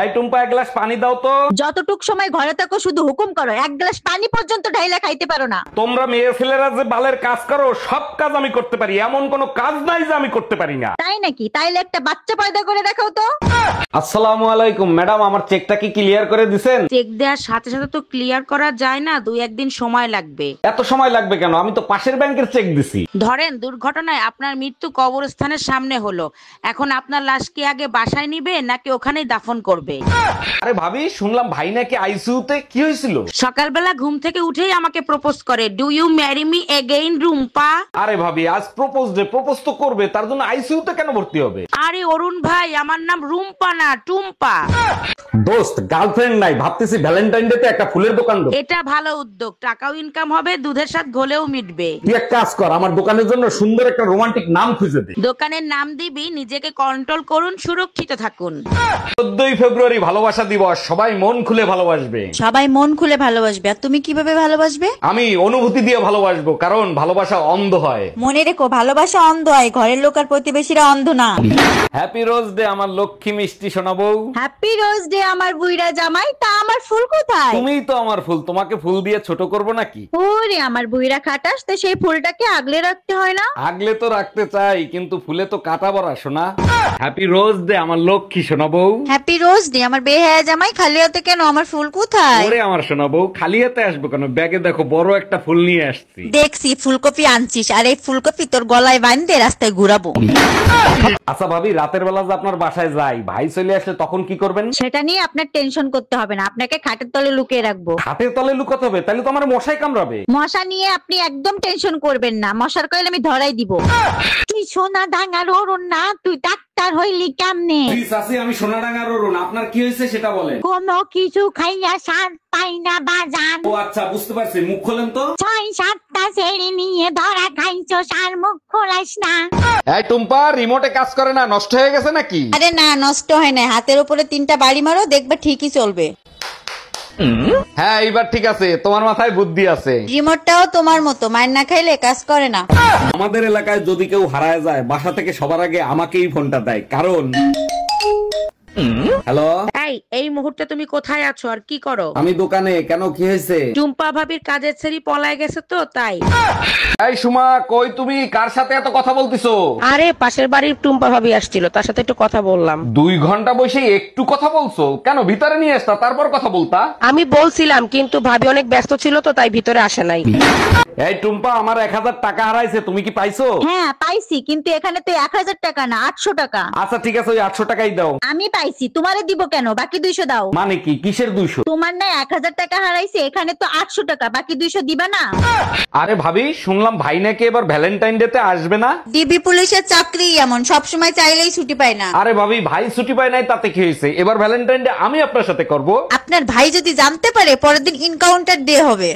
এই টুম্পা, এক গ্লাস পানি দাও তো। যতটুক সময় ঘরে থাকো শুধু হুকুম করো, এক গ্লাস পানি পর্যন্ত ঢাইলা খাইতে পারো না। তোমরা মেয়ে ছেলেরা যে বালের কাজ করো, সব কাজ আমি করতে পারি, এমন কোনো কাজ নাই যে আমি করতে পারি না। তাই নাকি? তাইলে একটা বাচ্চা পয়দা করে দেখাও তো। আসসালামু আলাইকুম ম্যাডাম, আমার চেকটা কি ক্লিয়ার করে দিবেন? চেক দেওয়ার সাথে সাথে তো ক্লিয়ার করা যায় না, 2-1 দিন সময় লাগবে। এত সময় লাগবে কেন? আমি তো পাশের ব্যাংকের চেক দিছি। ধরেন দুর্ঘটনায় আপনার মৃত্যু কবরস্থানের সামনে হলো, এখন আপনার লাশ কি আগে বাসায় নিবে নাকি ওখানেই দাফন করবে? আরে ভাবি, শুনলাম ভাই নাকি আইসিইউতে, কি হয়েছিল? সকালবেলা ঘুম থেকে উঠেই আমাকে প্রপোজ করে, do you marry me again Rumpa. আরে ভাবি, আজ প্রপোজ ডে, প্রপোজ তো করবে, তার জন্য আইসিইউতে কেন ভর্তি হবে? আরে অরুণ ভাই, আমার নাম রুম্পা না টুম্পা। দোস্ত, গার্লফ্রেন্ড নাই, ভাবতেছি ভ্যালেন্টাইন ডে তে একটা ফুলের দোকান দেব। এটা ভালো উদ্যোগ, টাকাও ইনকাম হবে, দুধের সাথে ঘোলেও মিটবে। তুই এক কাজ কর, আমার দোকানের জন্য সুন্দর একটা রোমান্টিক নাম খুঁজে দে। দোকানের নাম দিবি, নিজেকে কন্ট্রোল করুন, সুরক্ষিত থাকুন। 14ই ফেব্রুয়ারি ভালোবাসা দিবস, সবাই মন খুলে ভালোবাসবে। সবাই মন খুলে ভালোবাসবে, আর তুমি কিভাবে ভালোবাসবে? আমি অনুভূতি দিয়ে ভালোবাসবো, কারণ ভালোবাসা অন্ধ হয়। মনে রেখো, ভালোবাসা অন্ধ হয়, ঘরের লোক আর প্রতিবেশীরা অন্ধ না। হ্যাপি রোজ ডে আমার লক্ষ্মী মিষ্টি শোনাবো। হ্যাপি রোজ ডে আমার বুইড়া জামাই, তা আমার ফুল কোথায়? তুমিই তো আমার ফুল, তোমাকে ফুল দিয়ে ছোট করব নাকি? ওরে আমার বুইড়া খাটাস, তো সেই ফুলটাকে আগলে রাখতে হয় না? আগলে তো রাখতে চাই, কিন্তু ফুলে তো কাটা বড়া শোনা। হ্যাপি রোজ ডে আমার লক্ষ্মী শোনাবো। হ্যাপি রোজ ডে আমার বেহায়া জামাই, খালি হাতে কেন? আমার ফুল কোথায়? ওরে আমার শোনাবো, খালি হাতে আসবো কেন? ব্যাগে দেখো বড় একটা ফুল নিয়ে আসছি। দেখছি ফুলকপি আনছিস, আর এই ফুলকপি তোর গলায় বাঁধতে রাস্তায় ঘুরাবো। আচ্ছা ভাবি, রাতের বেলা যে আপনার বাসায় যাই, ভাই চলে আসলে তখন কি করবেন? সেটা নিয়ে আপনার টেনশন করতে হবে না, আপনাকে খাটের তলে লুকিয়ে রাখবো। হাতের তলে লুকাতে হবে? তাহলে তো আমার মশাই কামড়াবে। মশা নিয়ে আপনি একদম টেনশন করবেন না, মশার কয়েল আমি ধরাই দিব। তুই সোনা দাঙ্গার অরুণ না, তুই ডাক্তার হইলি কেমনে? আমি সোনাডাঙ্গার অরুণ, আপনার কি হয়েছে সেটা বলেন। কোনো কিছু খাইয়া স্বাদ পাই না বাজান। ও আচ্ছা, বুঝতে পারছি, মুখ খোলেন তো। 6-7টা ছেড়ে নিয়ে ধরা খাইছো, সার মুখ খোলাস না। এই টুম্পা, রিমোটে কাজ করে না, নষ্ট হয়ে গেছে নাকি? আরে না, নষ্ট হয় না, হাতের উপরে 3টা বাড়ি মারো, দেখবে ঠিকই চলবে। হ্যাঁ, এইবার ঠিক আছে, তোমার মাথায় বুদ্ধি আছে। রিমোটটাও তোমার মতো, মার না খাইলে কাজ করে না। আমাদের এলাকায় যদি কেউ হারায় যায়, বাসা থেকে সবার আগে আমাকেই ফোনটা দেয়, কারণ হ্যালো। এই মুহূর্তে তুমি কোথায় আছো আর কি করো? আমি দোকানে। কেন, কি হয়েছে? টুম্পা ভাবির কাজের ছেড়ি পলায় গেছে তো তাই। এই সুমা, কই তুমি? কার সাথে এত কথা বলতিছো? আরে পাশের বাড়ির টুম্পা ভাবি আসছিল, তার সাথে একটু কথা বললাম। 2 ঘন্টা বসে একটু কথা বলছো? কেন, ভিতরে নিয়ে আসতা, তারপর কথা বলতা। আমি বলছিলাম, কিন্তু ভাবি অনেক ব্যস্ত ছিল তো তাই ভিতরে আসে নাই। এই টুম্পা, আমার 1000 টাকা হারাইছে, তুমি কি পাইছো? হ্যাঁ পাইছি, কিন্তু এখানে তো 1000 টাকা না, 800 টাকা। আচ্ছা ঠিক আছে, ওই 800 টাকাই দাও। আমি পাইছি, তোমারে দিব কেন? বাকি 200 দাও। মানে কি, কিসের 200? তোমার না 1000 টাকা হারাইছে, এখানে তো 800 টাকা, বাকি 200 দিবা না? আরে ভাবি, শুনলাম ভাই নাকি এবার ভ্যালেন্টাইন ডে তে আসবে না। ডিবি পুলিশের চাকরি এমন, সব সময় চাইলেই ছুটি পায় না। আরে ভাবি, ভাই ছুটি পায় নাই তাতে কি হয়েছে? এবার ভ্যালেন্টাইন ডে আমি আপনার সাথে করব। আপনার ভাই যদি জানতে পারে, পরের দিন এনকাউন্টার ডে হবে।